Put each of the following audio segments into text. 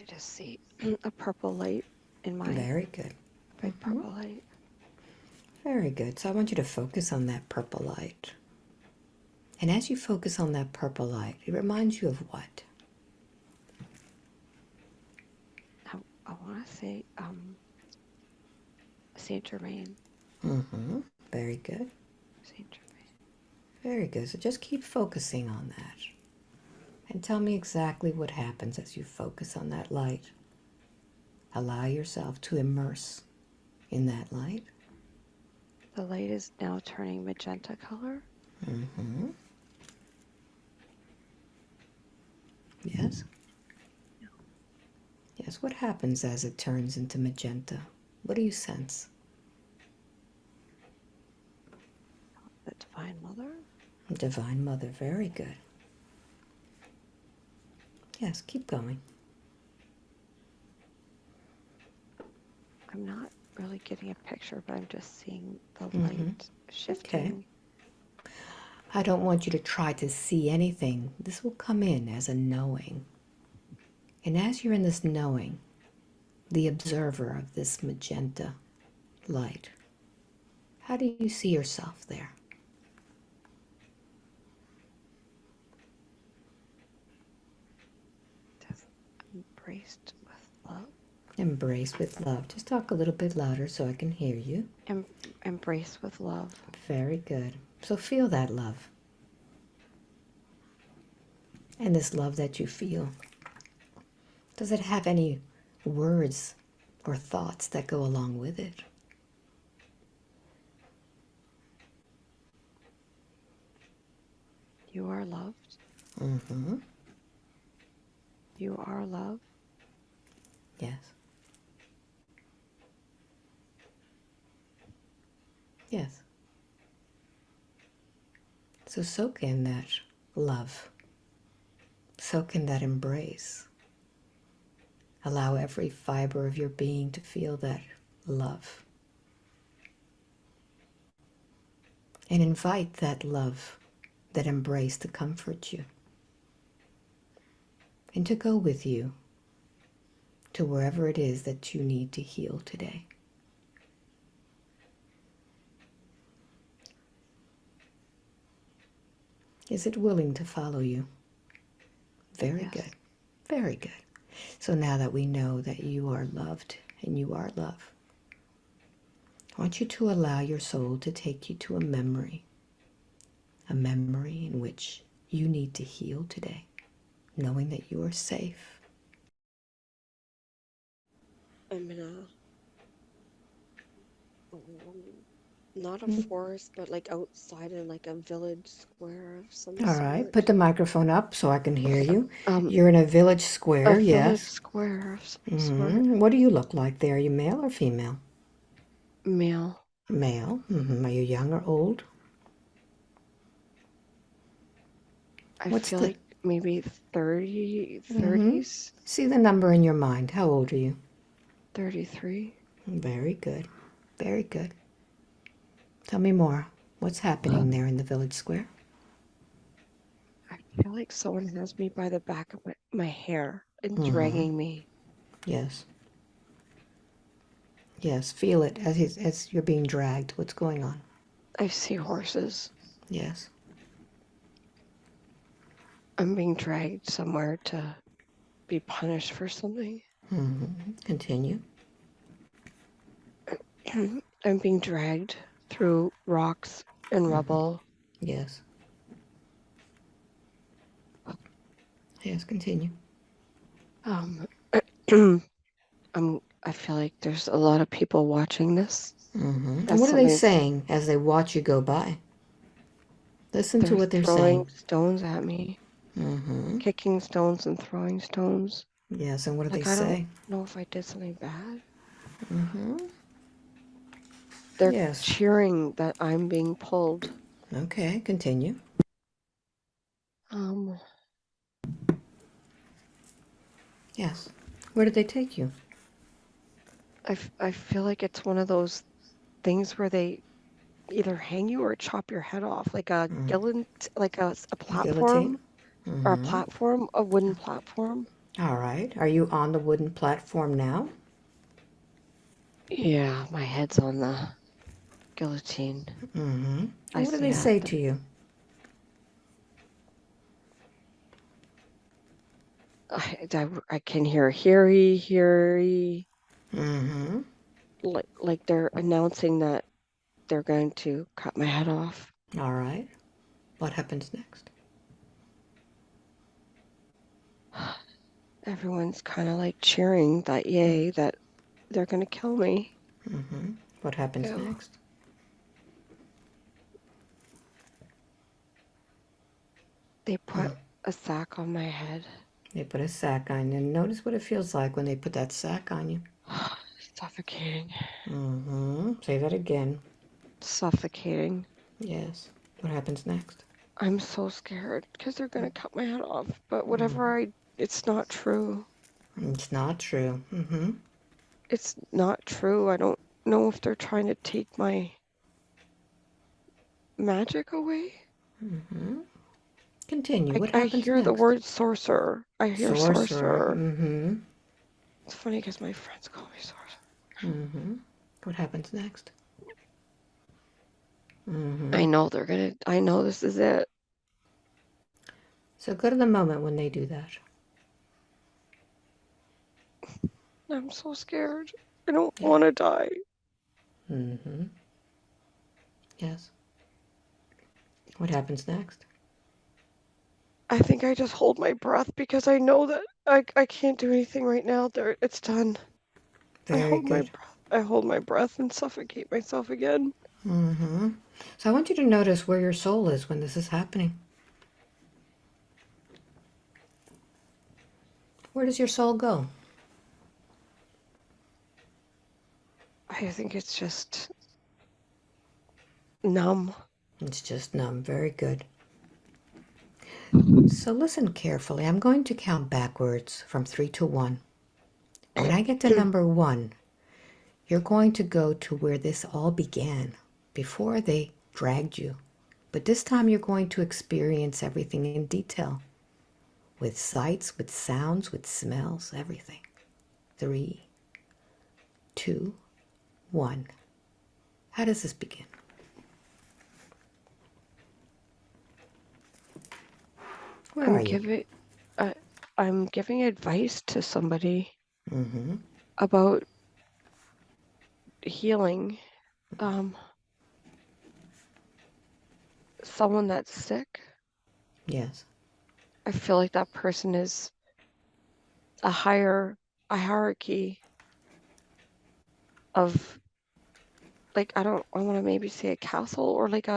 I just see a purple light in my Very good. big purple light. Very good. So I want you to focus on that purple light. And as you focus on that purple light, it reminds you of what? I want to say Saint Germain. Very good. Saint Germain. Very good. So just keep focusing on that. And tell me exactly what happens as you focus on that light. Allow yourself to immerse in that light. The light is now turning magenta color. Yes? Yes, what happens as it turns into magenta? What do you sense? The Divine Mother. Divine Mother, very good. Yes, keep going. I'm not really getting a picture, but I'm just seeing the light shifting. Okay. I don't want you to try to see anything. This will come in as a knowing. And as you're in this knowing, the observer of this magenta light, how do you see yourself there? Just embraced with love. Embrace with love. Just talk a little bit louder so I can hear you. Embrace with love. Very good. So feel that love. And this love that you feel, does it have any words or thoughts that go along with it? You are loved. You are love. Yes. Yes. So soak in that love. Soak in that embrace. Allow every fiber of your being to feel that love. And invite that love, that embrace to comfort you. And to go with you to wherever it is that you need to heal today. Is it willing to follow you? Very Yes. good. Very good. So now that we know that you are loved and you are love, I want you to allow your soul to take you to a memory in which you need to heal today, knowing that you are safe. I'm in not a forest, but like outside in like a village square of some All sort. right, put the microphone up so I can hear you. Um, You're in a village a square, village yes. square of some sort. What do you look like there? Are you male or female? Male. Male. Are you young or old? I What's feel the... like maybe 30s. See the number in your mind. How old are you? 33. Very good. Very good. Tell me more. What's happening there in the village square? I feel like someone has me by the back of my hair and dragging me. Yes. Yes, feel it as you're being dragged. What's going on? I see horses. Yes. I'm being dragged somewhere to be punished for something. Continue. I'm being dragged through rocks and rubble. Yes. Yes, continue. I feel like there's a lot of people watching this. And what are they saying as they watch you go by? Listen to what they're throwing saying. stones at me. Kicking stones and throwing stones. Yes, and what do they I say? don't know if I did something bad. They're cheering that I'm being pulled. Okay, continue. Yes. Where did they take you? I feel like it's one of those things where they either hang you or chop your head off, like like a platform, or a wooden platform. All right. Are you on the wooden platform now? Yeah, my head's on the guillotine. Mm-hmm. I And what do see they that. say to you? I can hear Harry, Mm-hmm. like they're announcing that they're going to cut my head off. All right. What happens next? Everyone's kind of like cheering that yay, that they're going to kill me. Mm-hmm. What happens Ew. next? They put a sack on my head. They put a sack on you. And notice what it feels like when they put that sack on you. Suffocating. Mm-hmm. Say that again. Suffocating. Yes. What happens next? I'm so scared because they're going to cut my head off. But it's not true. It's not true. Mm-hmm. It's not true. I don't know if they're trying to take my magic away. Mm-hmm. Continue. What I happens hear the next? word sorcerer. I hear Sorcerer. sorcerer. Mm-hmm. It's funny because my friends call me sorcerer. Mm-hmm. What happens next? I Mm-hmm. know I know this is it. So go to the moment when they do that. I'm so scared. I don't Yeah. want to die. Mm-hmm. Yes. What happens next? I think I just hold my breath because I know that I can't do anything right now. It's done. Very good. I hold my breath and suffocate myself again. Mm-hmm. So I want you to notice where your soul is when this is happening. Where does your soul go? I think it's just numb. It's just numb. Very good. So listen carefully. I'm going to count backwards from 3 to 1. When I get to number 1, you're going to go to where this all began, before they dragged you. But this time you're going to experience everything in detail, with sights, with sounds, with smells, everything. 3, 2, 1. How does this begin? Where are you? I, I'm giving advice to somebody Mm-hmm. about healing. Um, Someone that's sick. Yes. I feel like that person is a hierarchy of, like, I want to maybe say a castle or like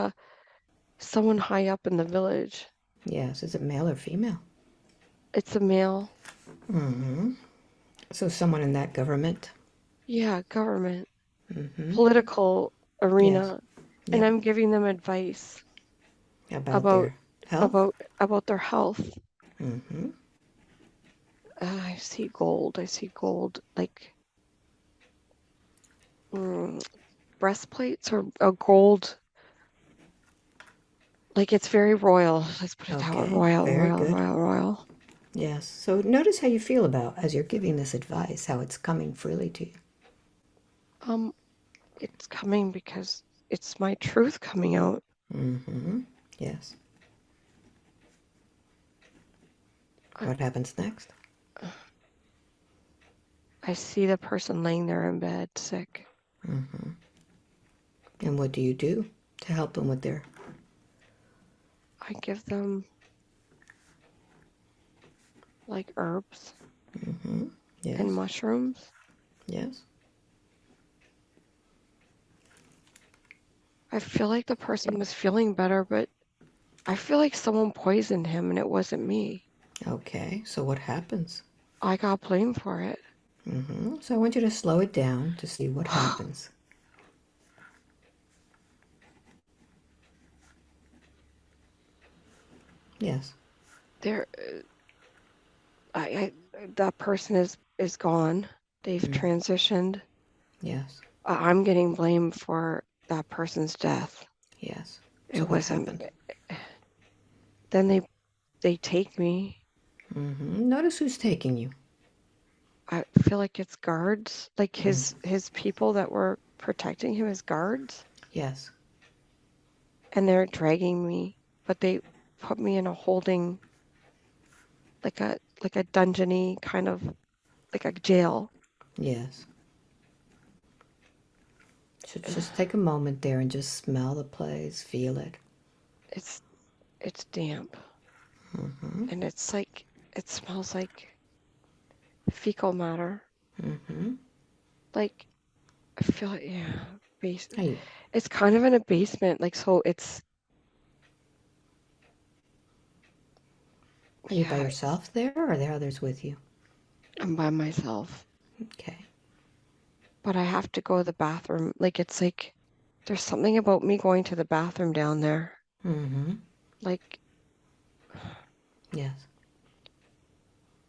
someone high up in the village. Yes. Is it male or female? It's a male. Mm-hmm. So someone in that government? Yeah, government, Mm-hmm. political Yes. arena, and Yep. I'm giving them advice About about their health? about their health. Mm-hmm. I see gold. I see gold, like breastplates or a gold. Like it's very royal. Let's put it that way. Okay. Royal, Very royal, good. royal, royal. Yes. So notice how you feel about as you're giving this advice, how it's coming freely to you. Um, it's coming because it's my truth coming out. Mm-hmm. Yes. I, What happens next? I see the person laying there in bed, sick. Mm-hmm. And what do you do to help them with their... I give them like herbs Mm-hmm. and Yes. mushrooms. Yes. I feel like the person was feeling better, but I feel like someone poisoned him and it wasn't me. Okay. So what happens? I got blamed for it. Mm-hmm. So I want you to slow it down to see what happens. Yes. There, that person is gone. They've transitioned. Yes. I'm getting blamed for that person's death. Yes. So It what wasn't. happened? Then they take me. Notice who's taking you. I feel like it's guards, like his people that were protecting him as guards, Yes. and they're dragging me, but they put me in a holding, like a dungeony kind of, like a jail. Yes. So just take a moment there and just smell the place, feel it. It's it's damp, and it's like it smells like fecal matter. Like I feel like, yeah, base. Are you, It's kind of in a basement, like so. are you by Yeah, yourself there, or are there others with you? I'm by myself, Okay. but I have to go to the bathroom. Like it's like there's something about me going to the bathroom down there. Like Yes.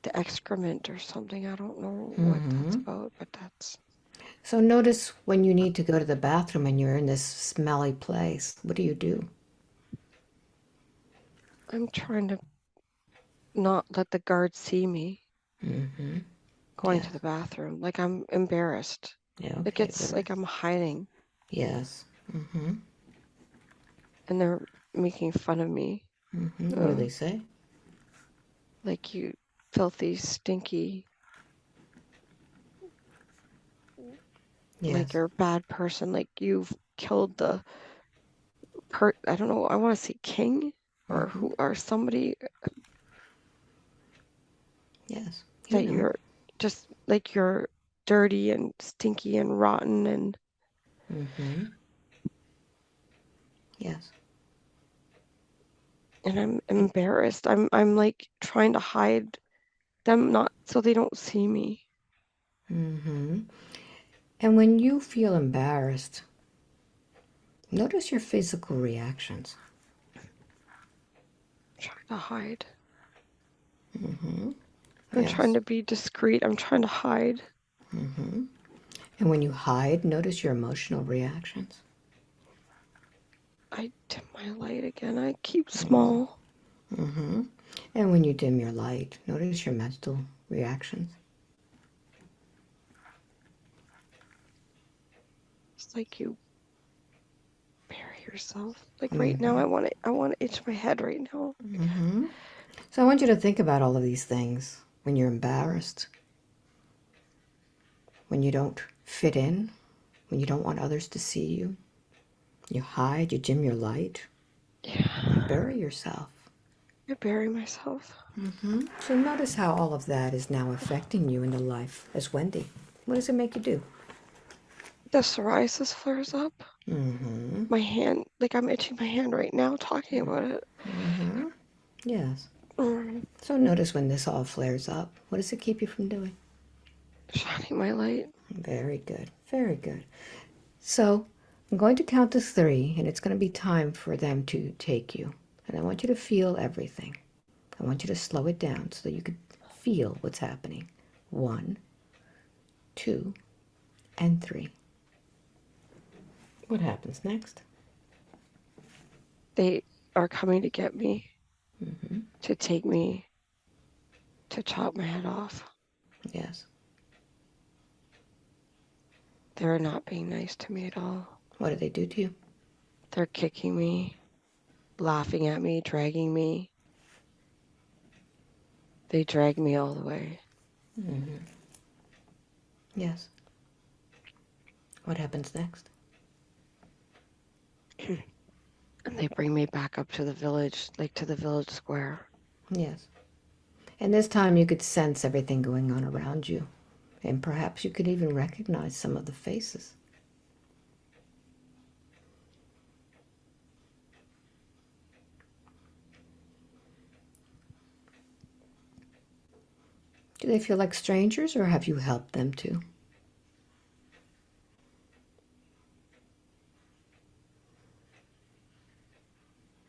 the excrement or something. I don't know what that's about, but that's. So notice when you need to go to the bathroom and you're in this smelly place. What do you do? I'm trying to not let the guards see me going Yes. to the bathroom. Like I'm embarrassed. Yeah, Like okay, it's very. like I'm hiding Yes. and they're making fun of me. What do they say? Like you filthy, stinky, like Yes. you're a bad person. Like you've killed the I don't know, I want to say king or who or somebody Yes. You that know. you're just like you're dirty and stinky and rotten Yes. and I'm embarrassed. I'm like trying to hide them not so they don't see me. And when you feel embarrassed, notice your physical reactions. I'm trying to hide. I'm trying Yes. to be discreet. I'm trying to hide. And when you hide, notice your emotional reactions. I dim my light again. I keep small. And when you dim your light, notice your mental reactions. It's like you bury yourself. Like right now I want to itch my head right now. So I want you to think about all of these things when you're embarrassed, when you don't fit in, when you don't want others to see you. You hide, you dim your light, you Yeah. bury yourself. I bury myself. So notice how all of that is now affecting you in the life as Wendy. What does it make you do? The psoriasis flares up. My hand, like I'm itching my hand right now talking about it. Yes. Mm, So notice when this all flares up. What does it keep you from doing? shining my light. Very good. Very good. So I'm going to count to three, and it's going to be time for them to take you. And I want you to feel everything. I want you to slow it down so that you can feel what's happening. 1, 2, and 3. What happens next? They are coming to get me, to take me, to chop my head off. Yes. They're not being nice to me at all. What do they do to you? They're kicking me, laughing at me, dragging me. They drag me all the way. Yes. What happens next? And they bring me back up to the village, like to the village square. Yes. And this time you could sense everything going on around you. And perhaps you could even recognize some of the faces. Do they feel like strangers or have you helped them too?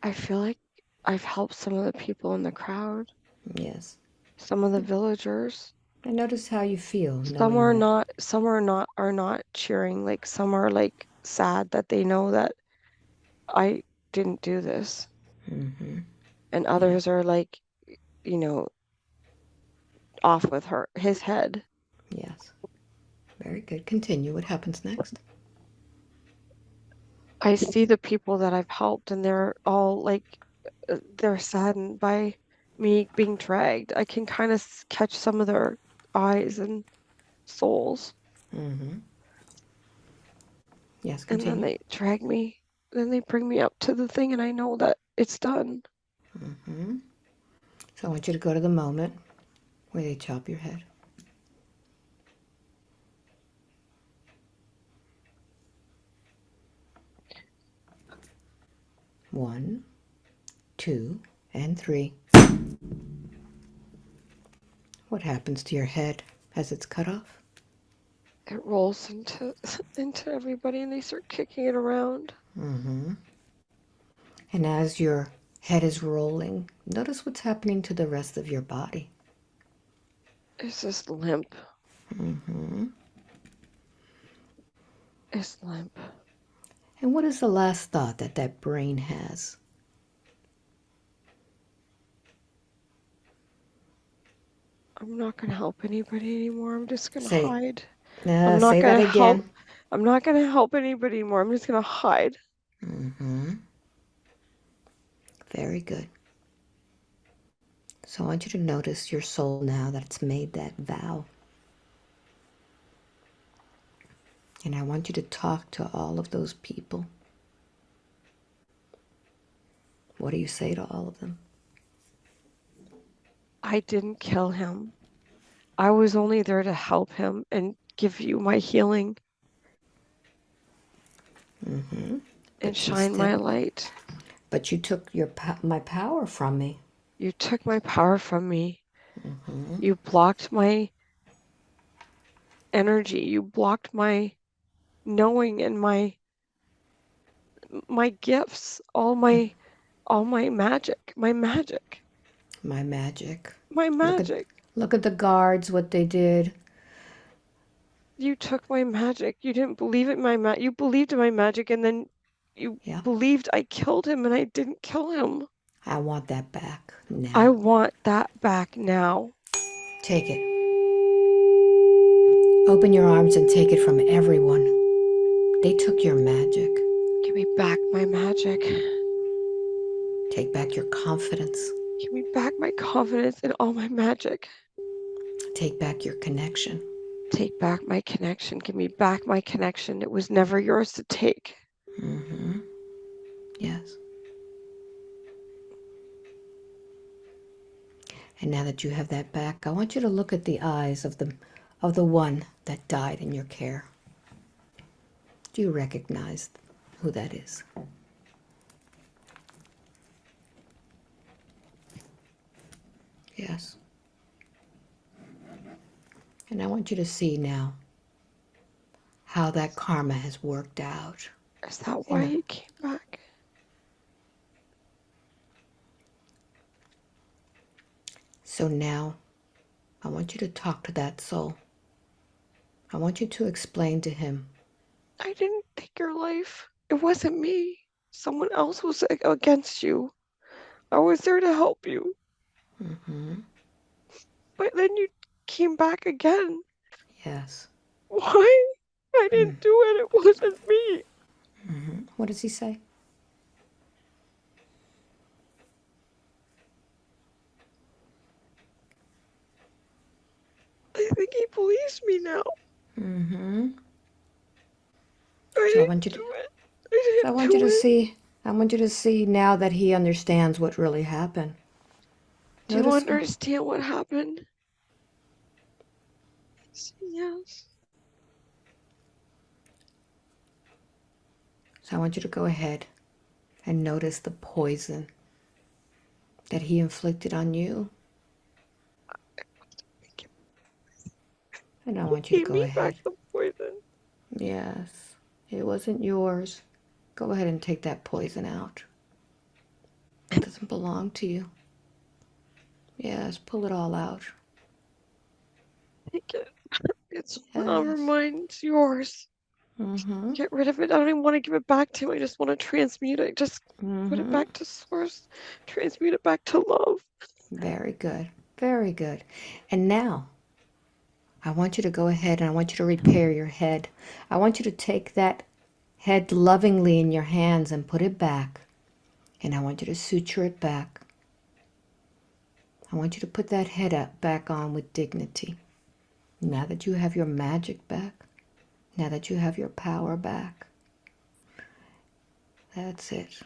I feel like I've helped some of the people in the crowd, Yes. some of the villagers. And notice how you feel Some knowing are that. not, some are not cheering. Like some are like sad that they know that I didn't do this. And Yes. others are like, you know, off with his head. Yes. Very good. Continue. What happens next? I see the people that I've helped, and they're all like, they're saddened by me being dragged. I can kind of catch some of their eyes and souls. Mm-hmm. Yes, And then continue. they drag me. Then they bring me up to the thing, and I know that it's done. Mm-hmm. So I want you to go to the moment where they chop your head. One, two, and three. What happens to your head as it's cut off? It rolls into everybody, and they start kicking it around. Mm-hmm. And as your head is rolling, notice what's happening to the rest of your body. It's just limp. Mm-hmm. It's limp. And what is the last thought that that brain has? I'm not going to help anybody anymore. I'm just going to Say, hide. I'm not say going that to help. again. I'm not going to help anybody anymore. I'm just going to hide. Mm-hmm. Very good. So I want you to notice your soul now that it's made that vow. And I want you to talk to all of those people. What do you say to all of them? I didn't kill him. I was only there to help him and give you my healing Mm-hmm. and But you shine still, my light. but you took my power from me. You took my power from me. Mm-hmm. You blocked my energy. You blocked my knowing and my gifts, all my magic, my magic, My magic. my Look at magic. look at the guards, what they did. You took my magic. You didn't believe in my you believed in my magic, and then you Yeah. believed I killed him, and I didn't kill him. I want that back I now. want that back now. Take it. Open your arms and take it from everyone. They took your magic. Give me back my magic. Take back your confidence. Give me back my confidence and all my magic. Take back your connection. Take back my connection. Give me back my connection. It was never yours to take. Mm-hmm. Yes. And now that you have that back, I want you to look at the eyes of the one that died in your care. Do you recognize who that is? Yes. And I want you to see now how that karma has worked out. Is that why And he came back? so now I want you to talk to that soul. I want you to explain to him. I didn't take your life. It wasn't me. Someone else was against you. I was there to help you. Mm-hmm. But then you came back again. Yes. Why? I didn't do it. It wasn't me. Mm-hmm. What does he say? I think he believes me now. Mm-hmm. I So I want you didn't to do it. I so I didn't want you do to it. see I want you to see now that he understands what really happened. Do you Notice understand what happened? Yes. so I want you to go ahead and notice the poison that he inflicted on you. And I He want you to gave go me back ahead. the poison. Yes. It wasn't yours. Go ahead and take that poison out. It doesn't belong to you. Yes, pull it all out. Take it. It's never Yes. mine. It's yours. Mm-hmm. Get rid of it. I don't even want to give it back to him. I just want to transmute it. Just put it Mm-hmm. back to source. Transmute it back to love. Very good. Very good. And now, I want you to go ahead and I want you to repair your head. I want you to take that head lovingly in your hands and put it back. And I want you to suture it back. I want you to put that head up back on with dignity. Now that you have your magic back, now that you have your power back, that's it.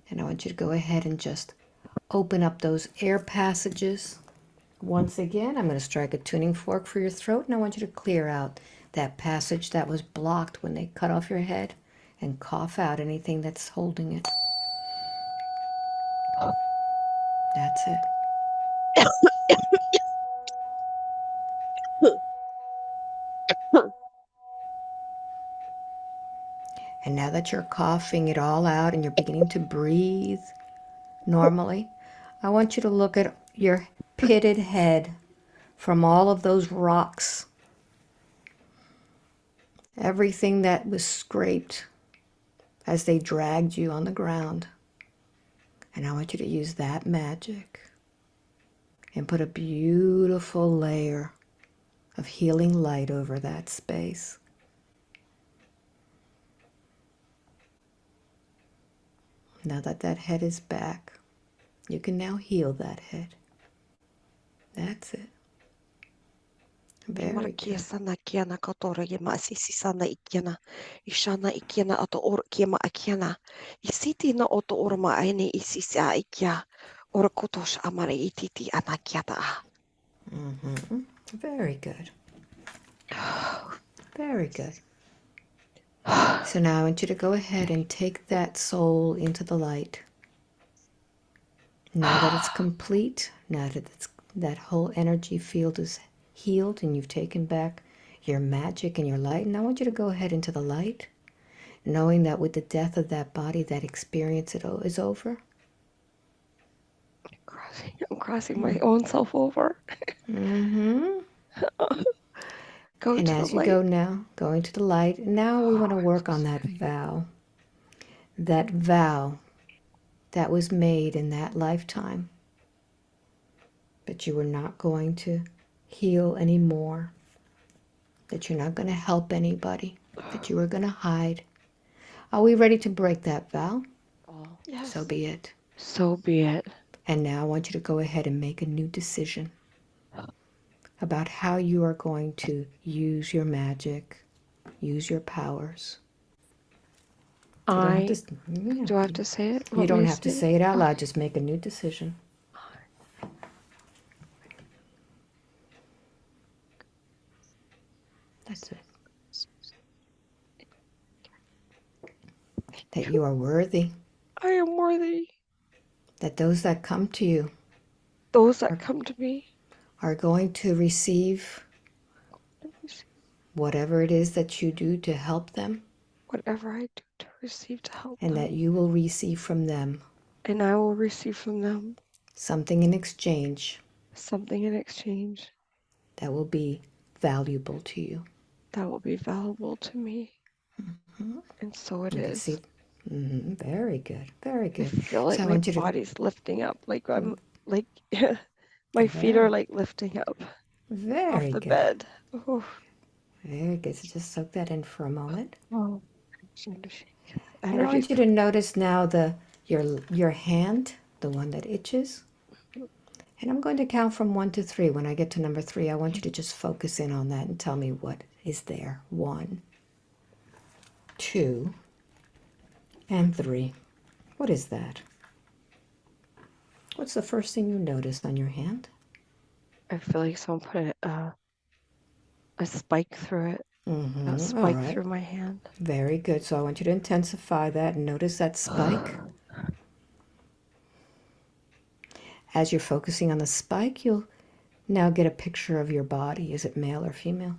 And I want you to go ahead and just open up those air passages. Once again, I'm going to strike a tuning fork for your throat, and I want you to clear out that passage that was blocked when they cut off your head and cough out anything that's holding it. That's it. And now that you're coughing it all out and you're beginning to breathe normally, I want you to look at your pitted head from all of those rocks, everything that was scraped as they dragged you on the ground. And I want you to use that magic and put a beautiful layer of healing light over that space. Now that that head is back, you can now heal that head. That's it. Very good. Sana kiana katora yema sisi sana ikiana. Ishana ikiana ato or kiema akiana. Isiti na oto orma aine isisa ikia. Or kotosh amare ititi anakiata. Very good. Very good. So now I want you to go ahead and take that soul into the light. Now that it's complete, now that that whole energy field is healed and you've taken back your magic and your light, and I want you to go ahead into the light, knowing that with the death of that body, that experience is over. I'm crossing my own self over. Go And to as the you light. go now, going to the light, now we want to work on that vow. That vow that was made in that lifetime. That you were not going to heal anymore. That you're not going to help anybody. That you were going to hide. Are we ready to break that vow? Yes. So be it. So be it. And now I want you to go ahead and make a new decision about how you are going to use your magic, use your powers. Do I have to say it? You don't have to say it out loud. Just make a new decision. That's it. That you are worthy. I am worthy. That those that come to you, those that come to me, are going to receive whatever it is that you do to help them. Whatever I do to receive to help and them. that you will receive from them. And I will receive from them. Something in exchange. Something in exchange. That will be valuable to you. That will be valuable to me. Mm-hmm. And so it is. See, very good. Very good. I feel like my body's lifting up. Like I'm like my feet are like lifting up very off the good. bed. Ooh. Very good. So just soak that in for a moment. Oh. And I want you to notice now your hand, the one that itches. And I'm going to count from 1 to 3. When I get to number 3, I want you to just focus in on that and tell me what is there. 1, 2, and 3. What is that? What's the first thing you notice on your hand? I feel like someone put a spike through it. A spike through my hand. Very good. So I want you to intensify that and notice that spike. As you're focusing on the spike, you'll now get a picture of your body. Is it male or female?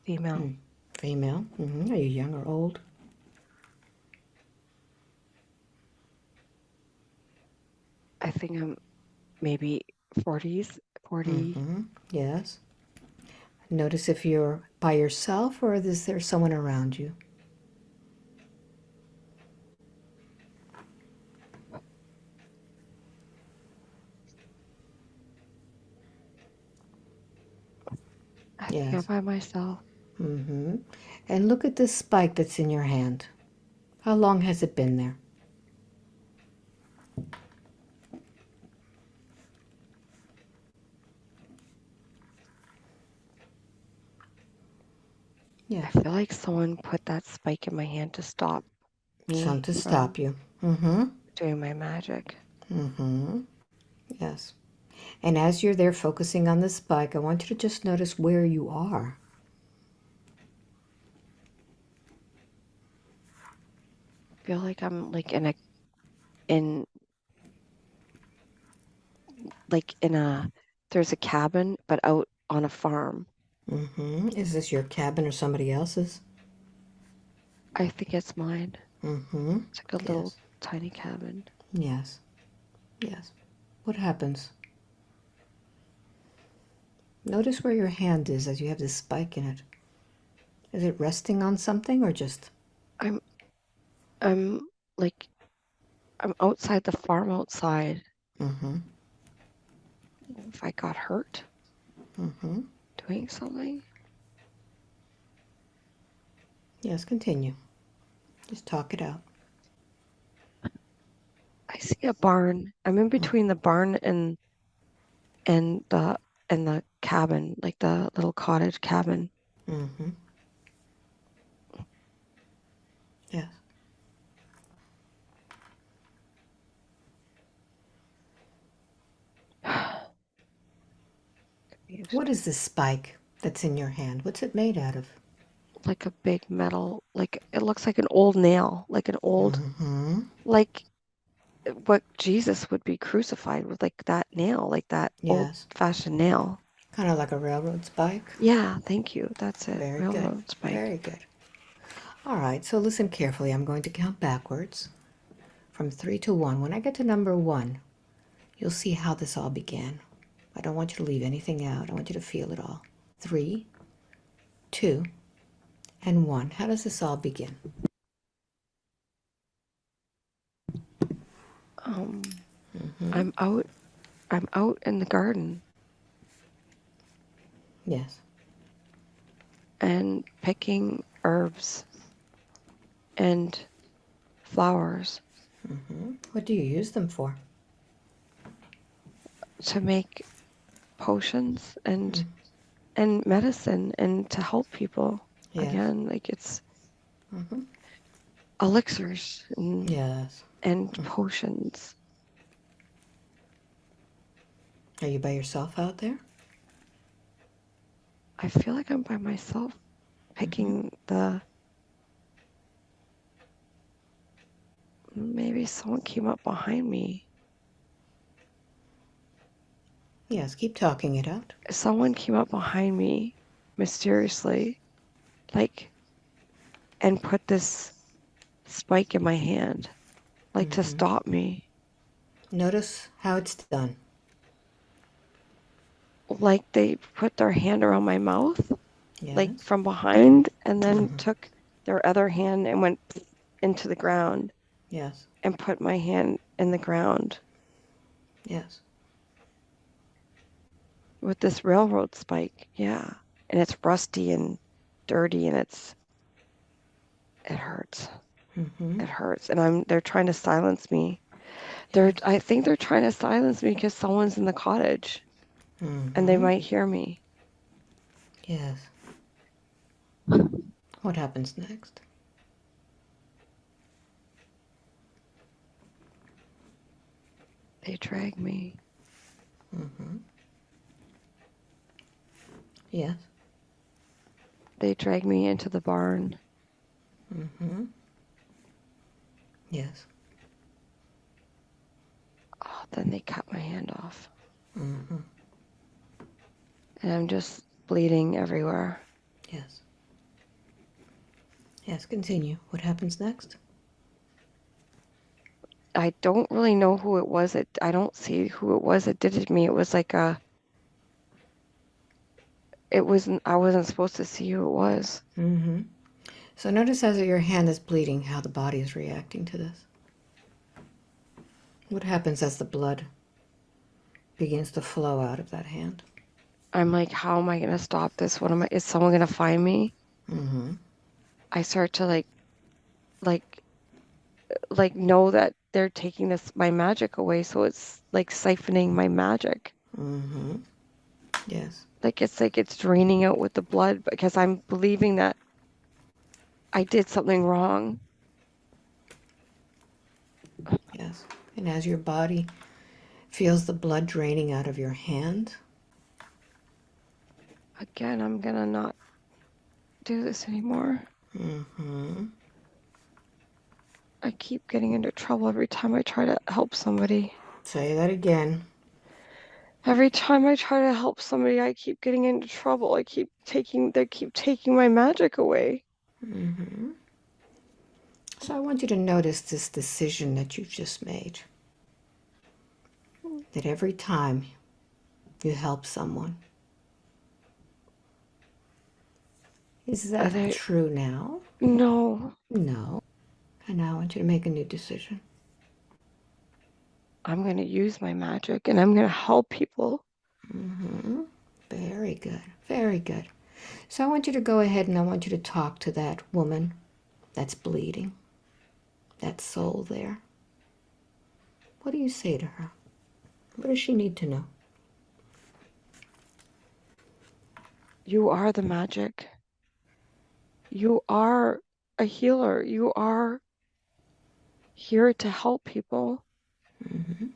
Female. Female. Are you young or old? I think I'm maybe 40s. 40. Yes. Notice if you're by yourself or is there someone around you? I think I'm Yes. by myself. Mm-hmm. And look at this spike that's in your hand. How long has it been there? I Yes. feel like someone put that spike in my hand to stop Some me to from stop you. Mm-hmm. doing my magic. Mm-hmm. Yes. And as you're there focusing on the spike, I want you to just notice where you are. I feel like I'm like in in a there's a cabin but out on a farm. Mm-hmm. Is this your cabin or somebody else's? I think it's mine. Mm-hmm. It's like a little Yes. tiny cabin. Yes. Yes. What happens? Notice where your hand is as you have this spike in it. Is it resting on something or just? I'm I'm like I'm outside the farm outside. Mm-hmm. If I got hurt Mm-hmm. doing something. Yes, continue. Just talk it out. I see a barn. I'm in between the barn and the and the cabin, like the little cottage cabin. Mm-hmm. Yes. What is this spike that's in your hand? What's it made out of? Like a big metal, like it looks like an old nail, like an old, Mm-hmm. like what Jesus would be crucified with, like that nail, like that Yes. old-fashioned nail. Kind of like a railroad spike. Yeah, thank you. That's it. Very good. Railroad spike. Very good. All right, so listen carefully. I'm going to count backwards from 3 to 1. When I get to number 1, you'll see how this all began. I don't want you to leave anything out. I want you to feel it all. 3, 2, and 1. How does this all begin? I'm out in the garden Yes. and picking herbs and flowers What do you use them for? to make potions and medicine and to help people. Yes. Again, like it's elixirs Yes. and potions. Are you by yourself out there? I feel like I'm by myself picking maybe someone came up behind me. Yes, keep talking it out. Someone came up behind me mysteriously, like, and put this spike in my hand, like to stop me. Notice how it's done. Like they put their hand around my mouth, like Yes. from behind, and then took their other hand and went into the ground Yes. and put my hand in the ground Yes. with this railroad spike. Yeah. And it's rusty and dirty and it hurts. It hurts. And they're trying to silence me. I think they're trying to silence me because someone's in the cottage and they might hear me. Yes. What happens next? They drag me. Yes. They drag me into the barn. Yes. Oh, then they cut my hand off. And I'm just bleeding everywhere. Yes. Yes, continue. What happens next? I don't really know who it was. I don't see who it was that did it to me. It was like I wasn't supposed to see who it was. Mm-hmm. So notice as your hand is bleeding, how the body is reacting to this. What happens as the blood begins to flow out of that hand? I'm like, how am I going to stop this? Is someone going to find me? Mm-hmm. I start to like, know that they're taking my magic away. So it's like siphoning my magic. Mm-hmm. Yes. Like it's draining out with the blood because I'm believing that I did something wrong. Yes. And as your body feels the blood draining out of your hand, Again, I'm going to not do this anymore. mm-hmm. I keep getting into trouble every time I try to help somebody. Say that again. Every time I try to help somebody, I keep getting into trouble. They keep taking my magic away. Mm-hmm. So I want you to notice this decision that you've just made. That every time you help someone, is that true now? No. No. And now I want you to make a new decision. I'm going to use my magic and I'm going to help people. Mm-hmm. Very good. Very good. So I want you to go ahead and I want you to talk to that woman that's bleeding, that soul there. What do you say to her? What does she need to know? You are the magic. You are a healer. You are here to help people. Mm-hmm.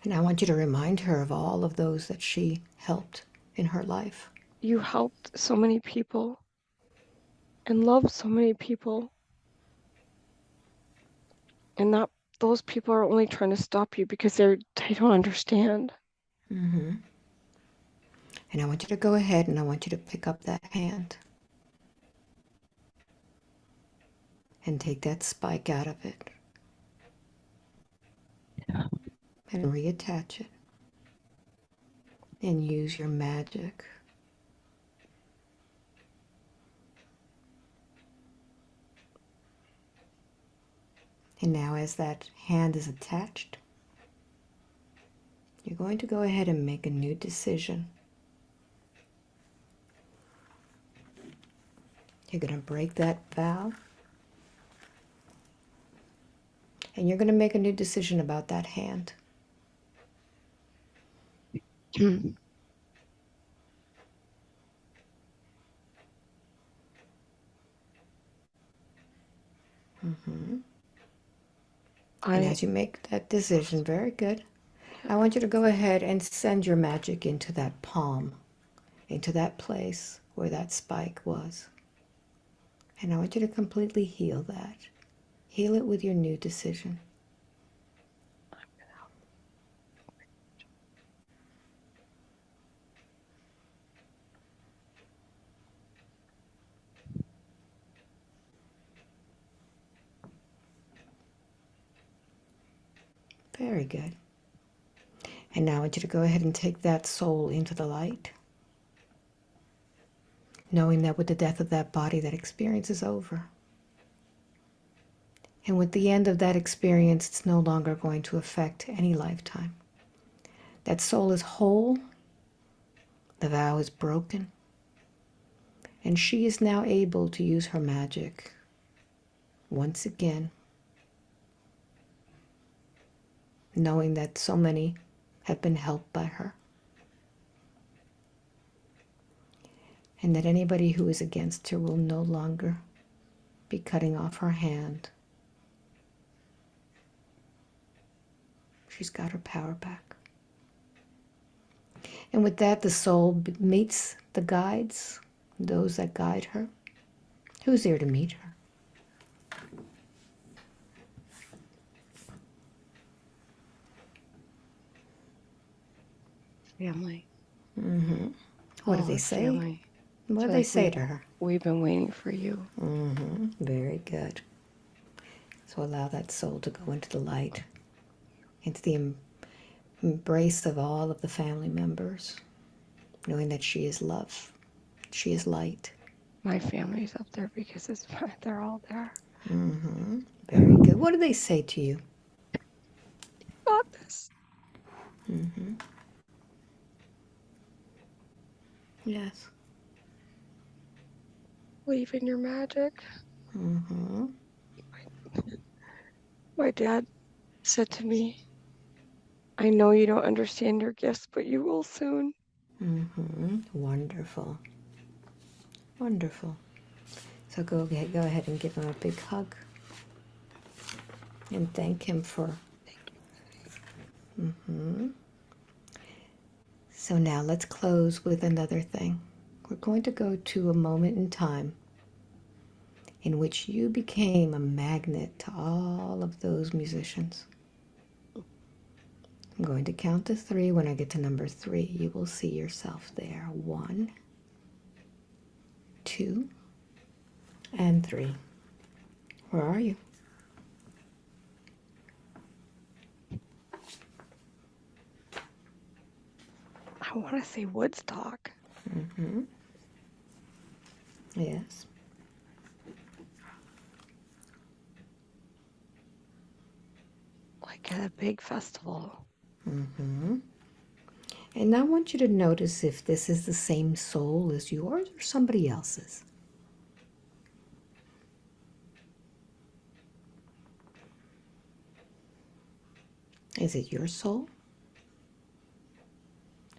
And I want you to remind her of all of those that she helped in her life. You helped so many people and loved so many people. And that those people are only trying to stop you because they don't understand. Mm-hmm. And I want you to go ahead and I want you to pick up that hand and take that spike out of it and reattach it and use your magic. And now as that hand is attached, you're going to go ahead and make a new decision. You're going to break that vow. And you're going to make a new decision about that hand. Mm-hmm. And as you make that decision, very good, I want you to go ahead and send your magic into that palm, into that place where that spike was. And I want you to completely heal that. Heal it with your new decision. Very good. And now I want you to go ahead and take that soul into the light, knowing that with the death of that body, that experience is over. And with the end of that experience, it's no longer going to affect any lifetime. That soul is whole, the vow is broken, and she is now able to use her magic once again, knowing that so many have been helped by her. And that anybody who is against her will no longer be cutting off her hand. She's got her power back. And with that, the soul meets the guides, those that guide her. Who's there to meet her? Family. Mm-hmm. What do they say? Family. What do they say to her? We've been waiting for you. Mm-hmm. Very good. So allow that soul to go into the light, into the embrace of all of the family members, knowing that she is love, she is light. My family's up there because they're all there. Mm-hmm. Very good. What do they say to you? Got this. Mm-hmm. Yes. Believe in your magic. Mm-hmm. My dad said to me, I know you don't understand your gifts, but you will soon. Mm-hmm. Wonderful. Wonderful. So go ahead and give him a big hug and thank him for. Mm-hmm. So now let's close with another thing. We're going to go to a moment in time in which you became a magnet to all of those musicians. I'm going to count to 3. When I get to number 3, you will see yourself there. 1, 2, and 3. Where are you? I want to say Woodstock. Mm-hmm. Yes. Like at a big festival. Mm-hmm. And I want you to notice if this is the same soul as yours or somebody else's. Is it your soul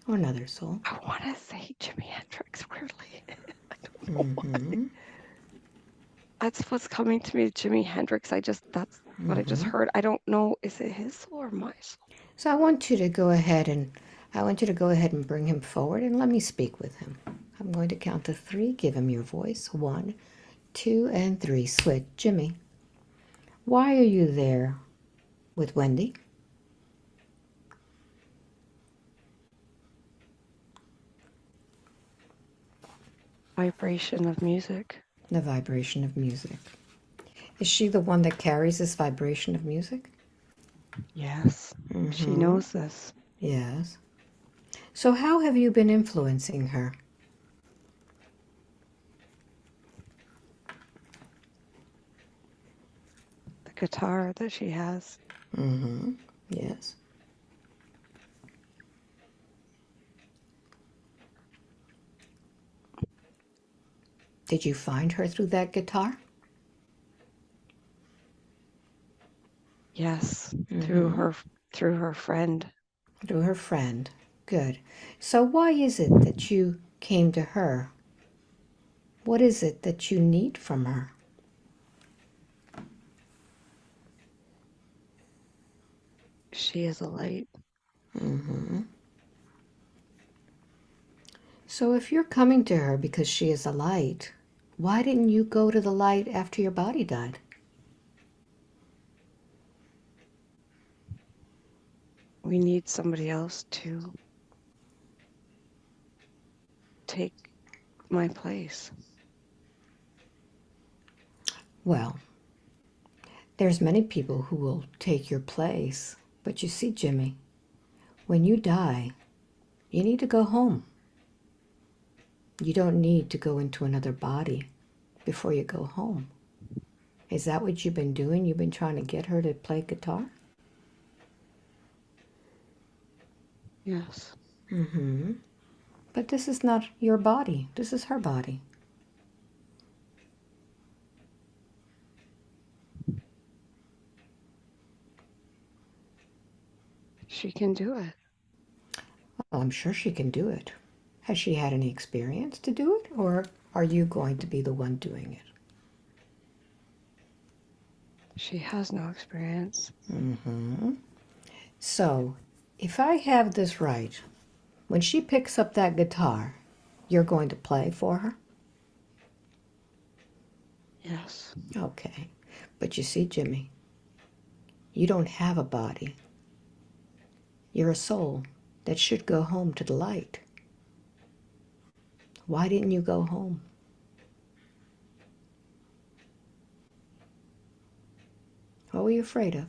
or another soul? I want to say Jimi Hendrix, weirdly. I don't know why. That's what's coming to me, Jimi Hendrix. That's what I just heard. I don't know, is it his soul or my soul? So I want you to go ahead and bring him forward and let me speak with him. I'm going to count to 3. Give him your voice. 1, 2, and 3. Switch. Jimmy, why are you there with Wendy? Vibration of music. The vibration of music. Is she the one that carries this vibration of music? Yes. She knows this. Yes. So how have you been influencing her? The guitar that she has. Mm-hmm. Yes. Did you find her through that guitar? Yes. Through her friend. Through her friend. Good. So why is it that you came to her? What is it that you need from her? She is a light. Mm-hmm. So if you're coming to her because she is a light, why didn't you go to the light after your body died? We need somebody else to take my place. Well, there's many people who will take your place. But you see, Jimmy, when you die, you need to go home. You don't need to go into another body before you go home. Is that what you've been doing? You've been trying to get her to play guitar? Yes. Mm-hmm. But this is not your body. This is her body. She can do it. Well, I'm sure she can do it. Has she had any experience to do it? Or are you going to be the one doing it? She has no experience. Mm-hmm. So, if I have this right, when she picks up that guitar, you're going to play for her? Yes. Okay. But you see, Jimmy, you don't have a body. You're a soul that should go home to the light. Why didn't you go home? What were you afraid of?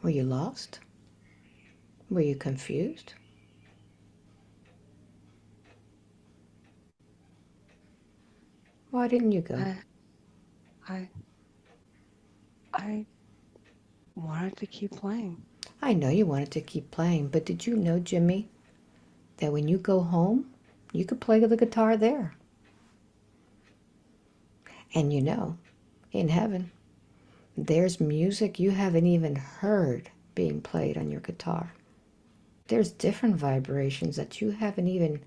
Were you lost? Were you confused? Why didn't you go? I wanted to keep playing. I know you wanted to keep playing, but did you know, Jimmy, that when you go home, you could play the guitar there? And you know, in heaven, there's music you haven't even heard being played on your guitar. There's different vibrations that you haven't even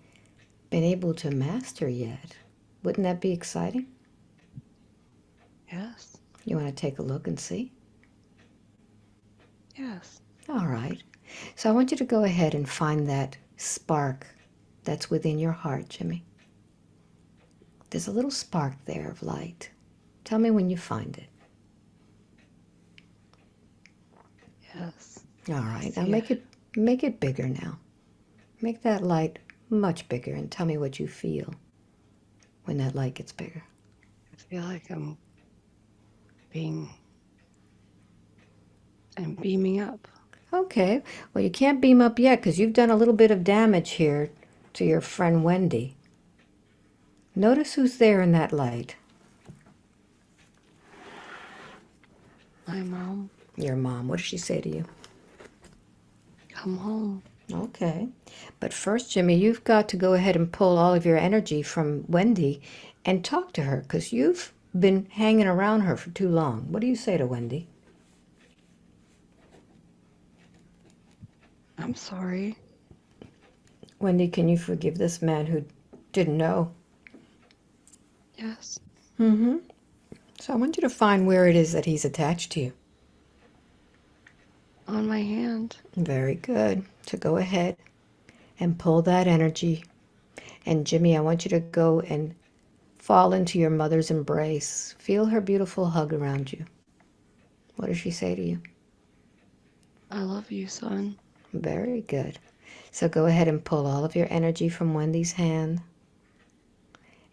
been able to master yet. Wouldn't that be exciting? Yes. You want to take a look and see? Yes. All right. So I want you to go ahead and find that spark that's within your heart, Jimmy. There's a little spark there of light. Tell me when you find it. Yes. All right. Now make it bigger now. Make that light much bigger and tell me what you feel when that light gets bigger. I feel like I'm beaming up. Okay. Well, you can't beam up yet because you've done a little bit of damage here to your friend Wendy. Notice who's there in that light. My mom. Your mom. What does she say to you? Come home. Okay. But first, Jimmy, you've got to go ahead and pull all of your energy from Wendy and talk to her because you've been hanging around her for too long. What do you say to Wendy? I'm sorry. Wendy, can you forgive this man who didn't know? Yes. Mm-hmm. So I want you to find where it is that he's attached to you. On my hand. Very good. So go ahead and pull that energy. And Jimmy, I want you to go and fall into your mother's embrace. Feel her beautiful hug around you. What does she say to you? I love you, son. Very good. So go ahead and pull all of your energy from Wendy's hand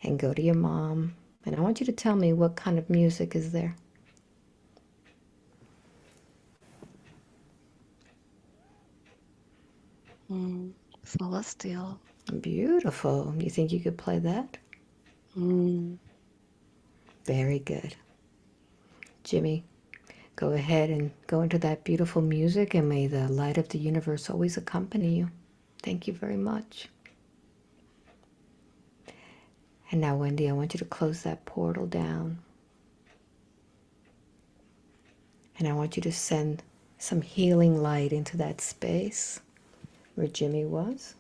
and go to your mom. And I want you to tell me what kind of music is there. Celestial. Beautiful. You think you could play that? Very good. Jimmy, go ahead and go into that beautiful music, and may the light of the universe always accompany you. Thank you very much. And now, Wendy, I want you to close that portal down. And I want you to send some healing light into that space where Jimmy was.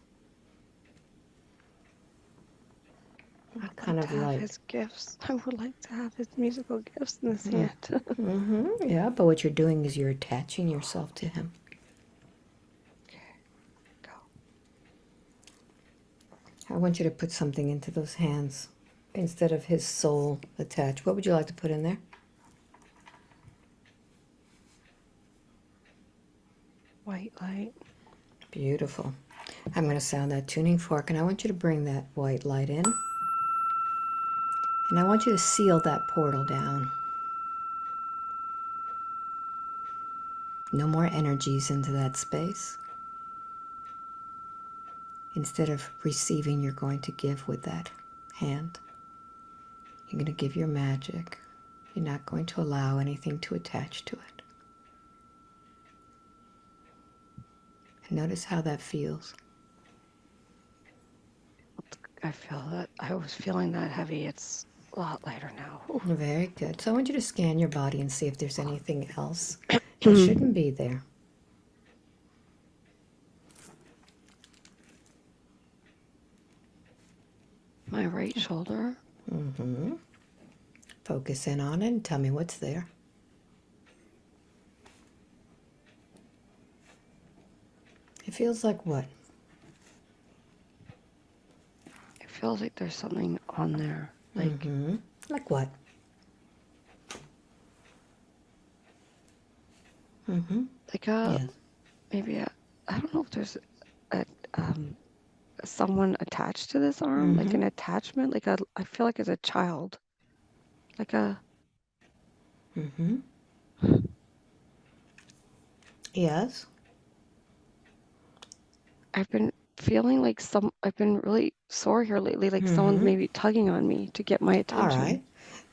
I'd Kind like of to have light. his gifts. I would like to have his musical gifts in his hand. Yeah, but what you're doing is you're attaching yourself to him. Okay, go. I want you to put something into those hands instead of his soul attached. What would you like to put in there? White light. Beautiful. I'm going to sound that tuning fork, and I want you to bring that white light in. And I want you to seal that portal down. No more energies into that space. Instead of receiving, you're going to give with that hand. You're going to give your magic. You're not going to allow anything to attach to it. And notice how that feels. I feel that. I was feeling that heavy. It's a lot lighter now. Very good. So I want you to scan your body and see if there's anything else that shouldn't be there. My right shoulder. Focus in on it and tell me what's there. It feels like what? It feels like there's something on there. Like, Like what? like a, Yes. maybe a, I don't know if there's a, someone attached to this arm, like an attachment, like I feel like as a child, like a, Yes. I've been feeling like I've been really sore here lately, like someone's maybe tugging on me to get my All attention. right.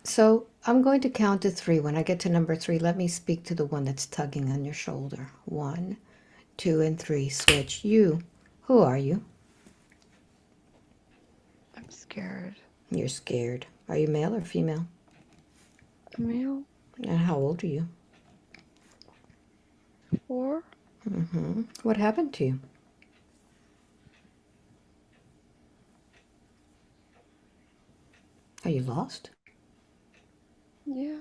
So I'm going to count to 3. When I get to number 3, let me speak to the one that's tugging on your shoulder. 1, 2, and 3. Switch. You. Who are you? I'm scared. You're scared. Are you male or female? Male? And how old are you? 4? What happened to you? Are you lost? Yeah.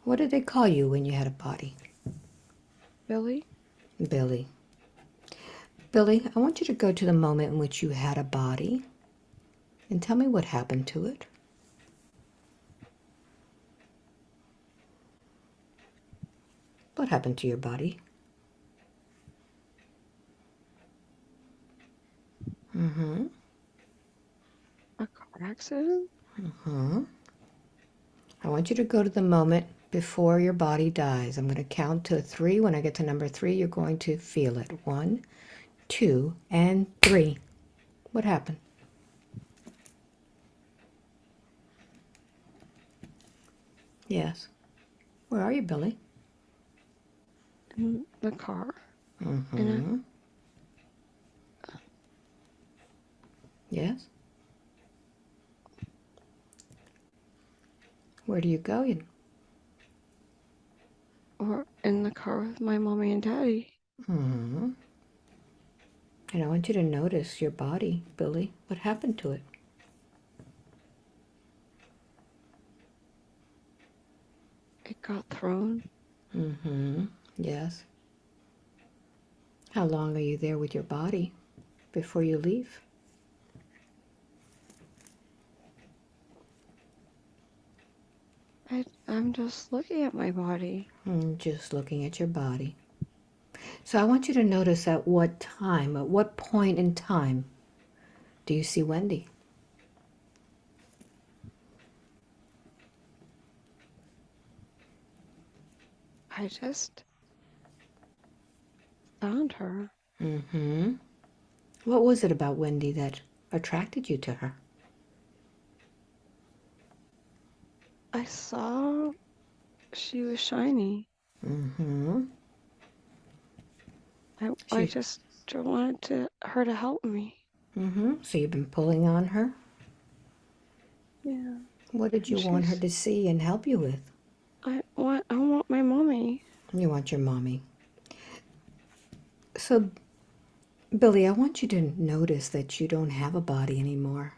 What did they call you when you had a body? Billy? Billy. Billy, I want you to go to the moment in which you had a body and tell me what happened to it. What happened to your body? A car accident? I want you to go to the moment before your body dies. I'm going to count to 3. When I get to number 3, you're going to feel it. 1, 2, and 3. What happened? Yes. Where are you, Billy? In the car? In Yes. Where do you go? or in the car with my mommy and daddy. And I want you to notice your body, Billy. What happened to it? It got thrown. Yes. How long are you there with your body before you leave? I'm just looking at my body. Just looking at your body. So I want you to notice at what time, at what point in time do you see Wendy? I just found her. What was it about Wendy that attracted you to her? I saw she was shiny. I She, just wanted her to help me. So you've been pulling on her? Yeah. What did you want her to see and help you with? I want my mommy. You want your mommy. So, Billy, I want you to notice that you don't have a body anymore.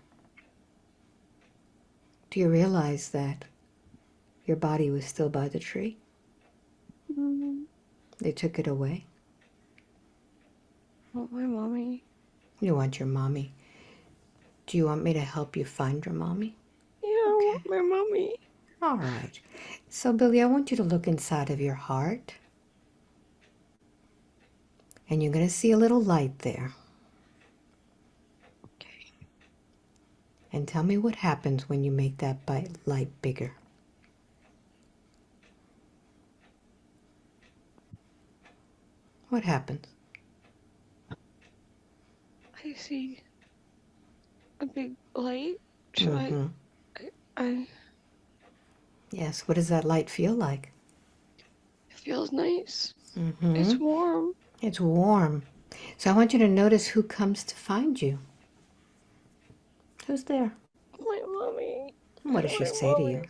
Do you realize that your body was still by the tree? They took it away. I want my mommy. You want your mommy. Do you want me to help you find your mommy? Yeah, I want my mommy. All right. So, Billy, I want you to look inside of your heart. And you're going to see a little light there. Okay. And tell me what happens when you make that light bigger. What happens? I see a big light. Yes, what does that light feel like? It feels nice. It's warm. It's warm. So I want you to notice who comes to find you. Who's there? My mommy. What does she say to you?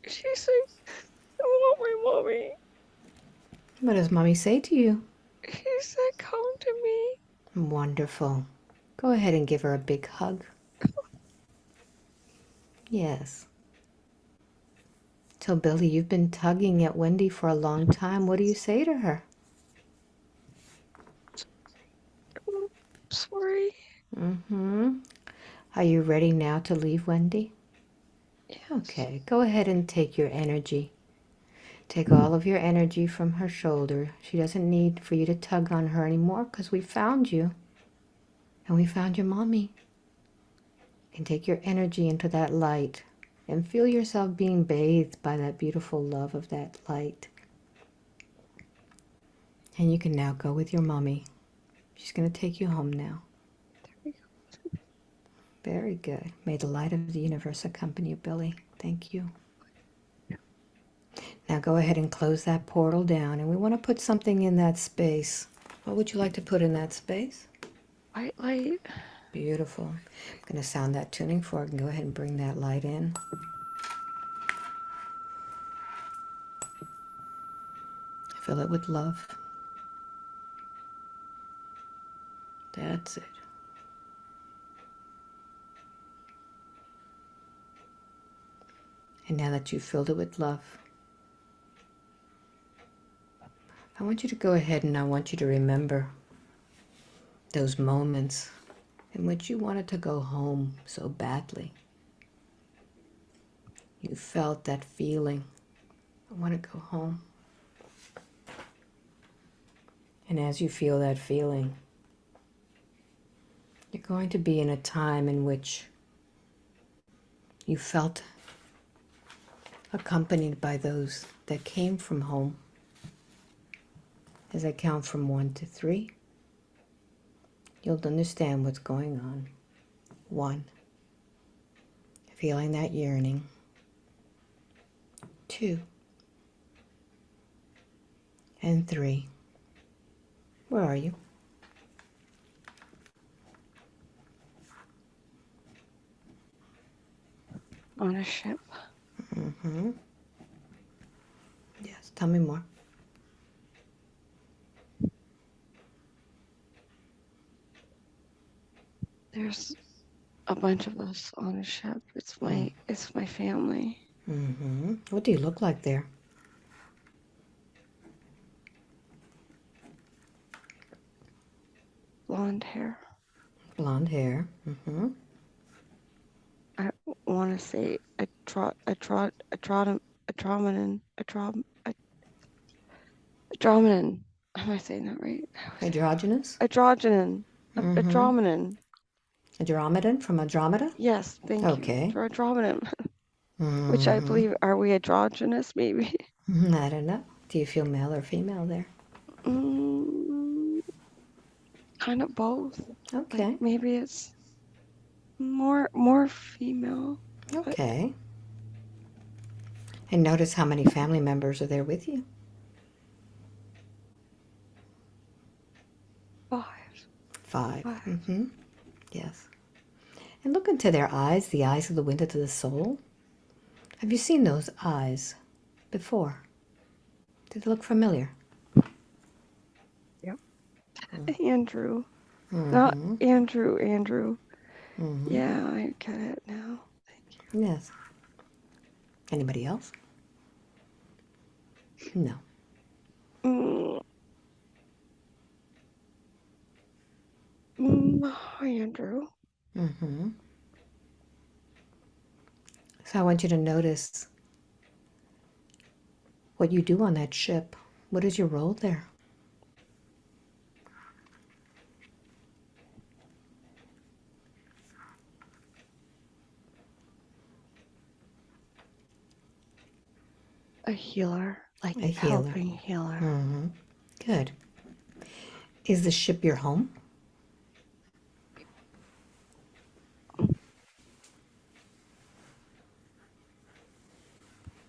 She says, I want my mommy. What does mommy say to you? She said, come to me. Wonderful. Go ahead and give her a big hug. Yes. So, Billy, you've been tugging at Wendy for a long time. What do you say to her? Sorry. Are you ready now to leave Wendy? Yes. Okay, go ahead and take your energy. Take all of your energy from her shoulder. She doesn't need for you to tug on her anymore because we found you. And we found your mommy. And take your energy into that light and feel yourself being bathed by that beautiful love of that light. And you can now go with your mommy. She's going to take you home now. There we go. Very good. May the light of the universe accompany you, Billy. Thank you. Now go ahead and close that portal down, and we want to put something in that space. What would you like to put in that space? White light. Beautiful. I'm going to sound that tuning fork and go ahead and bring that light in. Fill it with love. That's it. And now that you've filled it with love, I want you to go ahead and I want you to remember those moments in which you wanted to go home so badly. You felt that feeling. I want to go home. And as you feel that feeling, you're going to be in a time in which you felt accompanied by those that came from home. As I count from 1 to 3, you'll understand what's going on. 1, feeling that yearning. 2, and 3. Where are you? On a ship. Mm-hmm. Yes, tell me more. There's a bunch of us on a ship. It's my family. Mm-hmm. What do you look like there? Blonde hair. Blonde hair. Mm-hmm. I want to say a Andromedan. Am I saying that right? Androgynous? Androgenin. Mm-hmm. Andromedan. Andromedan from Andromeda? Yes, thank you. Okay. Andromedan. Which I Mm-hmm. believe, are we androgynous maybe? I don't know. Do you feel male or female there? Mm, kind of both. Like Okay. maybe it's more female. But Okay. And notice how many family members are there with you. 5. 5. 5. Mm-hmm. Yes. And look into their eyes, the eyes of the window to the soul. Have you seen those eyes before? Did they look familiar? Yep. Andrew. Not Mm-hmm. Andrew. Mm-hmm. Yeah, I get it now. Thank you. Yes. Anybody else? No. Andrew. Mm-hmm. So I want you to notice what you do on that ship. What is your role there? A healer. Like A healer. helping healer. Mm-hmm. Good. Is the ship your home?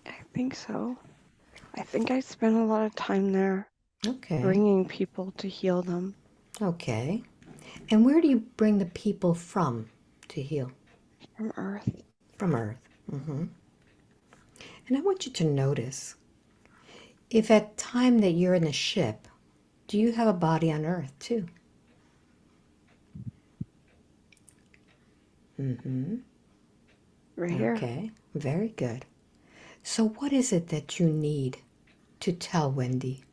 I think so. I think I spent a lot of time there Okay. bringing people to heal them. Okay. And where do you bring the people from to heal? From Earth. From Earth. Mm-hmm. And I want you to notice, if at time that you're in the ship, do you have a body on Earth too? Mm-hmm. Right here. Okay. Very good. So what is it that you need to tell Wendy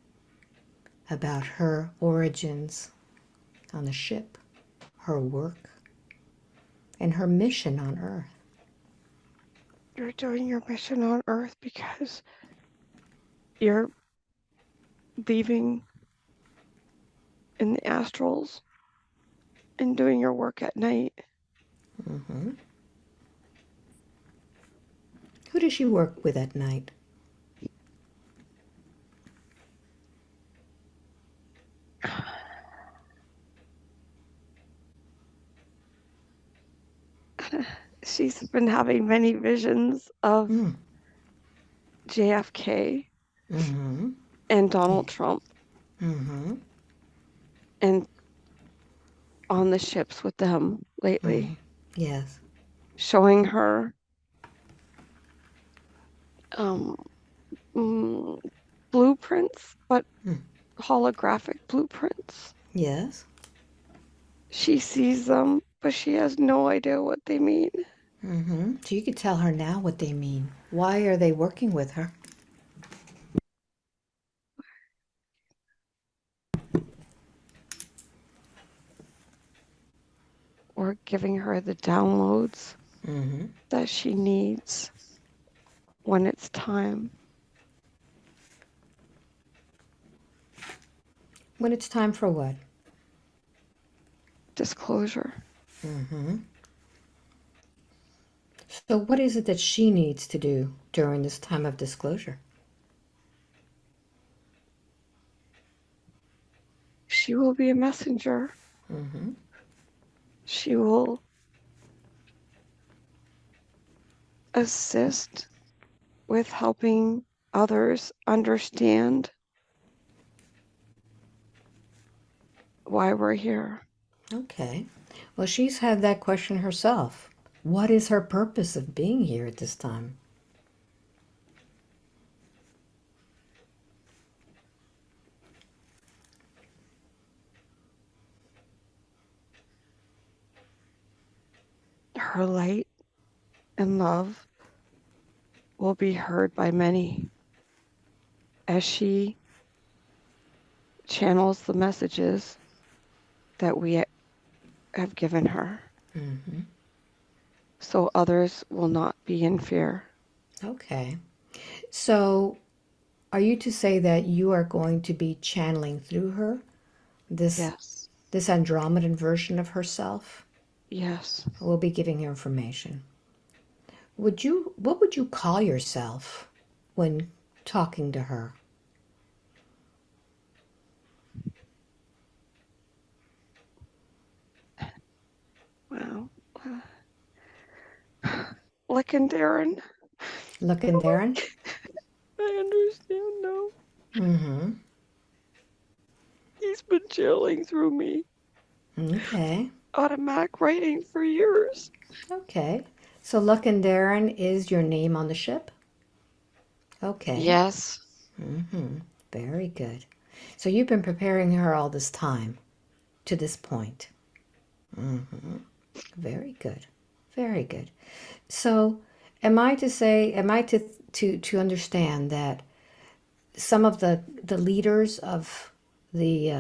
about her origins on the ship, her work, and her mission on Earth? You're doing your mission on Earth because you're leaving in the astrals and doing your work at night. Mm-hmm. Who does she work with at night? been having many visions of Mm. JFK Mm-hmm. and Yeah. Donald Trump Mm-hmm. and on the ships with them Mm-hmm. lately, Yes. showing her um, mm, blueprints, but Mm. holographic blueprints. Yes. She sees them, but she has no idea what they mean. Mm-hmm. So you could tell her now what they mean. Why are they working with her? Or giving her the downloads Mm-hmm. that she needs when it's time. When it's time for what? Disclosure. Mm-hmm. So what is it that she needs to do during this time of disclosure? She will be a messenger. Mm-hmm. She will assist with helping others understand why we're here. Okay. Well, she's had that question herself. What is her purpose of being here at this time? Her light and love will be heard by many as she channels the messages that we have given her, Mm-hmm. so others will not be in fear. Okay. So are you to say that you are going to be channeling through her this Yes, this Andromedan version of herself? yes. We'll be giving her information. What would you call yourself when talking to her? Wow. Licking Darren. Looking Darren? I understand now. Mm-hmm. He's been channeling through me. Okay. Automatic writing for years. Okay. So Looking Darren is your name on the ship? Okay. Yes. Mm-hmm. Very good. So you've been preparing her all this time to this point. Mm-hmm. Very good. Very good. So am I to understand that some of the leaders of the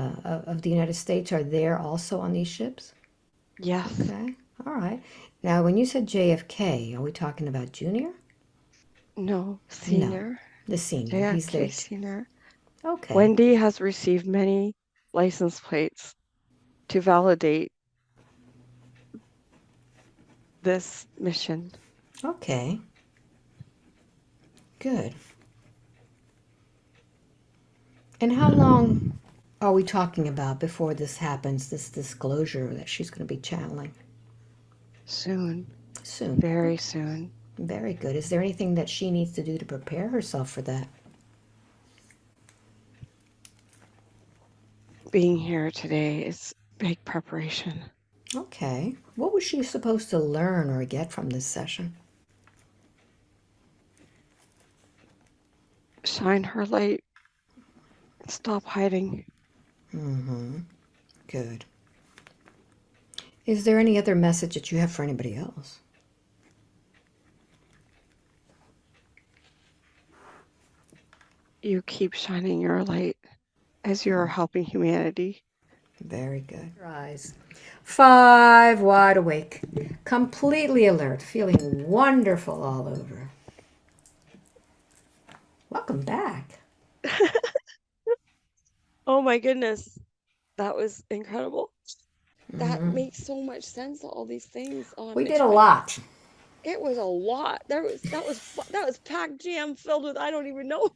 United States are there also on these ships? Yes. Okay. All right. Now, when you said JFK, are we talking about Junior? No. No, Senior. the senior. He's there. JFK Senior. Okay. Wendy has received many license plates to validate this mission. Okay. Good. And how long are we talking about before this happens, this disclosure that she's going to be channeling? Soon. Soon. Very Okay. soon. Very good. Is there anything that she needs to do to prepare herself for that? Being here today is big preparation. Okay. What was she supposed to learn or get from this session? Shine her light. Stop hiding. Mm-hmm. Good. Is there any other message that you have for anybody else? You keep shining your light as you're helping humanity. Very good. Your eyes. 5 wide awake. Completely alert. Feeling wonderful all over. Welcome back. Oh my goodness. That was incredible. That Mm-hmm. makes so much sense, all these things. We did a lot. It was a lot. That was packed jam filled with I don't even know.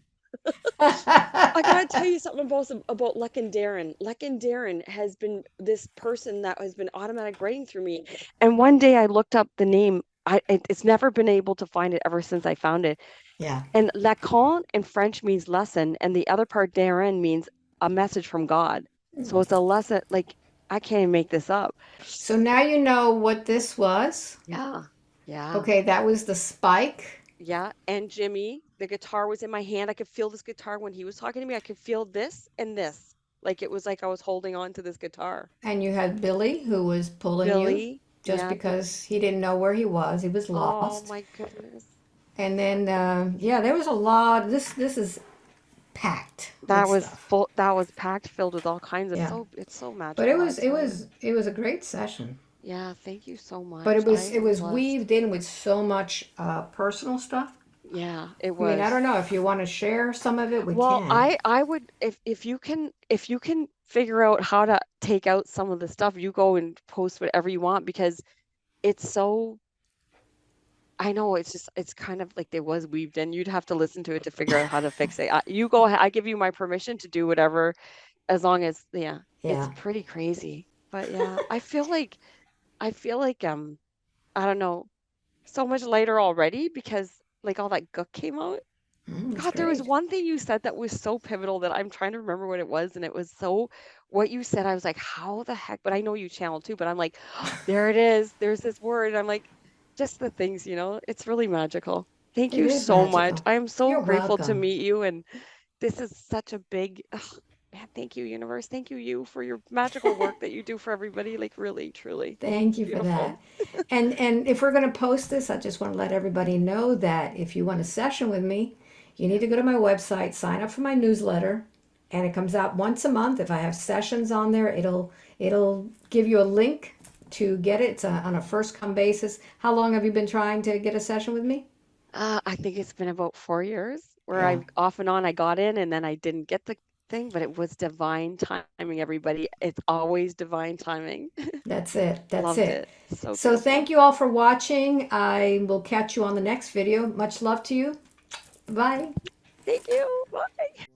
I gotta tell you something about Leck and Darren. Leck and Darren has been this person that has been automatic writing through me. And one day I looked up the name it's never been able to find it ever since I found it. Yeah. And Lacan in French means lesson, and the other part Darren means a message from God. So it's a lesson, like I can't even make this up. So now you know what this was. Yeah. Yeah. Okay, that was the spike. Yeah. And Jimmy, the guitar was in my hand. I could feel this guitar when he was talking to me. I could feel this and this. Like it was like I was holding on to this guitar. And you had Billy who was pulling you Billy. just Yeah. because he didn't know where he was. He was Oh lost. my goodness. And then, yeah, there was a lot. This is packed with That was stuff. full, that was packed filled with all kinds of Yeah. it's so But it magical, I was it tell you. was it was a great session. Yeah, thank you so But much. I it am was blessed. weaved in with so much personal stuff. Yeah, it I mean, I was. don't know if you want to share some of it, we Well, can. I would if you can figure out how to take out some of the stuff, you go and post whatever you want because it's so I know it's just it's kind of like it was weaved in. You'd have to listen to it to figure out how to fix it. You go ahead. I give you my permission to do whatever as long as yeah, it's Yeah. pretty crazy. But yeah, I feel like I don't know, so much lighter already because like all that gook came out. That's God, there was great. one thing you said that was so pivotal that I'm trying to remember what it was, and it was so what you said, I was like, "How the heck?" But I know you channeled too, but I'm like, "There it is. There's this word." And I'm like, just the things, it's really magical. Thank It you is so much. magical. I am so You're grateful to welcome. meet you, and this is such a big, man, thank you, universe. Thank you, you, for your magical work that you do for everybody. Like, really, truly Thank you for beautiful. that. And if we're going to post this, I just want to let everybody know that if you want a session with me, you need Yeah. to go to my website, sign up for my newsletter, and it comes out once a month. If I have sessions on there, it'll give you a link to get it. It's on a first come basis. How long have you been trying to get a session with me? I think it's been about 4 years where Yeah, I off and on I got in and then I didn't get the thing, but it was divine timing, everybody. It's always divine timing. that's it. That's Loved it. it. So So beautiful. thank you all for watching. I will catch you on the next video. Much love to you. Bye. Thank you. Bye.